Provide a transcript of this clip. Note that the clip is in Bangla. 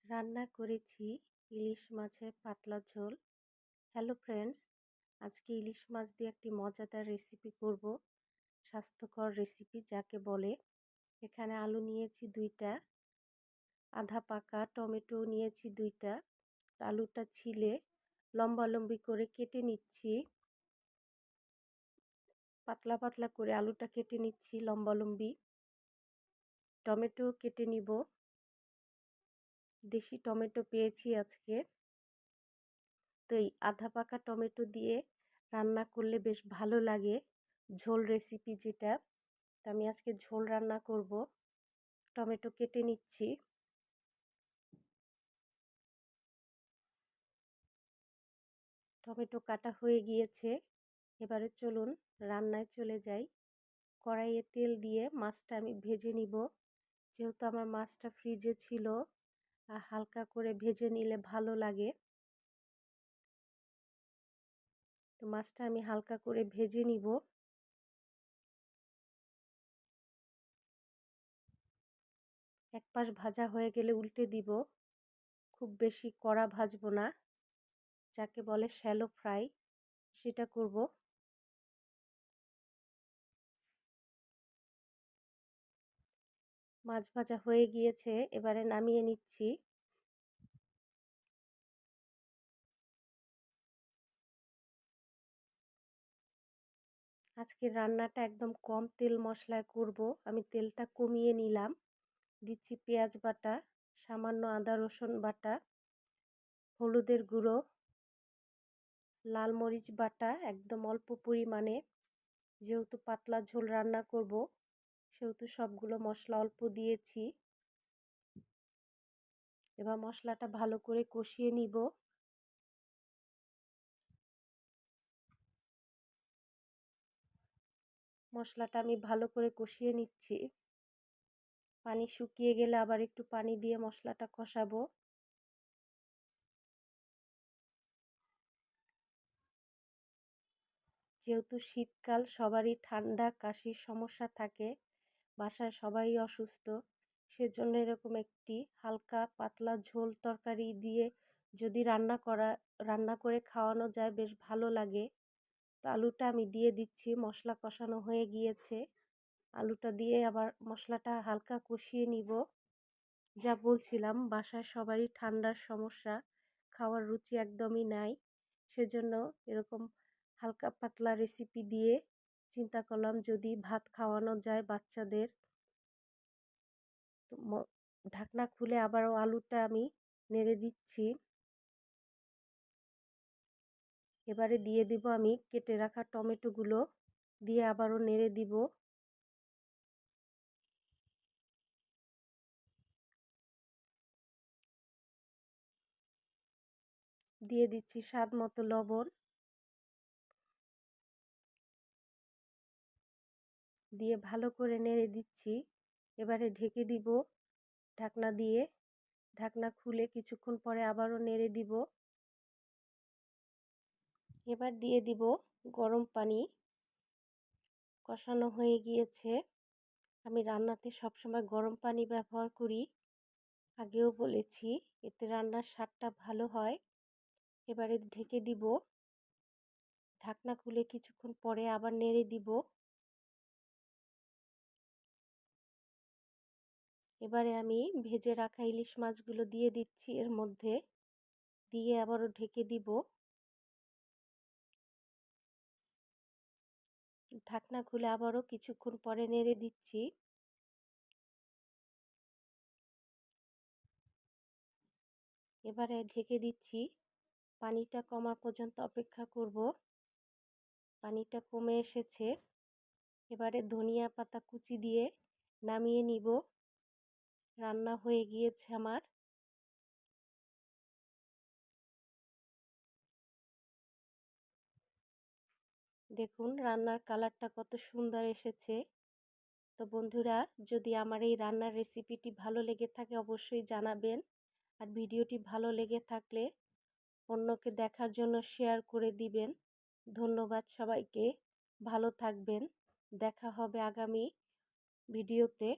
রান্না করেছি ইলিশ মাছের পাতলা ঝোল। হ্যালো ফ্রেন্ডস, আজকে ইলিশ মাছ দিয়ে একটি মজাদার রেসিপি করব, স্বাস্থ্যকর রেসিপি যাকে বলে। এখানে আলু নিয়েছি 2টা, আধা পাকা টমেটো নিয়েছি 2টা। আলুটা ছিলে লম্বালম্বি করে কেটে নিচ্ছি, পাতলা পাতলা করে আলুটা কেটে নিচ্ছি লম্বালম্বি। টমেটো কেটে নিব, দেশি টমেটো পেয়েছি আজকে। তো এই আধা পাকা টমেটো দিয়ে রান্না করলে বেশ ভালো লাগে, ঝোল রেসিপি যেটা। তো আমি আজকে ঝোল রান্না করব। টমেটো কেটে নিচ্ছি। টমেটো কাটা হয়ে গিয়েছে, এবারে চলুন রান্নায় চলে যাই। কড়াইয়ে তেল দিয়ে মাছটা আমি ভেজে নিব। যেহেতু আমার মাছটা ফ্রিজে ছিল, আর হালকা করে ভেজে নিলে ভালো লাগে। তো মাছটা আমি হালকা করে ভেজে নিব। এক পাশ ভাজা হয়ে গেলে উল্টে দিব। খুব বেশি কড়া ভাজবো না, যাকে বলে শ্যালো ফ্রাই, সেটা করব। মাছ ভাজা হয়ে গিয়েছে, এবারে নামিয়ে নিচ্ছি। আজকের রান্নাটা একদম কম তেল মশলায় করব। আমি তেলটা কমিয়ে নিলাম। দিচ্ছি পেঁয়াজ বাটা, সামান্য আদা রসুন বাটা, হলুদের গুঁড়ো, লাল মরিচ বাটা একদম অল্প পরিমাণে। যেহেতু পাতলা ঝোল রান্না করব, সেহেতু সবগুলো মশলা অল্প দিয়েছি। এবার মশলাটা ভালো করে কষিয়ে নিব। মশলাটা আমি ভালো করে কষিয়ে নিচ্ছি। পানি শুকিয়ে গেলে আবার একটু পানি দিয়ে মশলাটা কষাবো। যেহেতু শীতকাল, সবারই ঠান্ডা কাশির সমস্যা থাকে, বাসায় সবাই অসুস্থ, সেজন্য এরকম একটি হালকা পাতলা ঝোল তরকারি দিয়ে যদি রান্না করে খাওয়ানো যায় বেশ ভালো লাগে। তো আলুটা আমি দিয়ে দিচ্ছি। মশলা কষানো হয়ে গিয়েছে, আলুটা দিয়ে আবার মশলাটা হালকা কষিয়ে নিব। যা বলছিলাম, বাসায় সবারই ঠান্ডার সমস্যা, খাওয়ার রুচি একদমই নাই, সেজন্য এরকম হালকা পাতলা রেসিপি দিয়ে চিন্তা করলাম যদি ভাত খাওয়ানো যায় বাচ্চাদের। তো ঢাকনা খুলে আবারও আলুটা আমি নেড়ে দিচ্ছি। এবারে দিয়ে দিব আমি কেটে রাখা টমেটোগুলো, দিয়ে আবারও নেড়ে দিব। দিয়ে দিচ্ছি স্বাদ মতো লবণ, দিয়ে ভালো করে নেড়ে দিচ্ছি। এবারে ঢেকে দিব ঢাকনা দিয়ে। ঢাকনা খুলে কিছুক্ষণ পরে আবারও নেড়ে দিব। এবার দিয়ে দিব গরম পানি। কষানো হয়ে গিয়েছে। আমি রান্নাতে সবসময় গরম পানি ব্যবহার করি, আগেও বলেছি, এতে রান্নার স্বাদটা ভালো হয়। এবারে ঢেকে দিব। ঢাকনা খুলে কিছুক্ষণ পরে আবার নেড়ে দিব। এবারে আমি ভেজে রাখা ইলিশ মাছগুলো দিয়ে দিচ্ছি এর মধ্যে, দিয়ে আবারও ঢেকে দিব। ঢাকনা খুলে আবারও কিছুক্ষণ পরে নেড়ে দিচ্ছি। এবারে ঢেকে দিচ্ছি। পানিটা কমা পর্যন্ত অপেক্ষা করব। পানিটা কমে এসেছে। এবারে ধনিয়া পাতা কুচি দিয়ে নামিয়ে নিব। রান্না হয়ে গিয়েছে আমার। দেখুন রান্নার কালারটা কত সুন্দর এসেছে। তো বন্ধুরা, যদি আমার এই রান্নার রেসিপিটি ভালো লেগে থাকে অবশ্যই জানাবেন। আর ভিডিওটি ভালো লেগে থাকলে অন্যকে দেখার জন্য শেয়ার করে দিবেন। ধন্যবাদ সবাইকে। ভালো থাকবেন। দেখা হবে আগামী ভিডিওতে।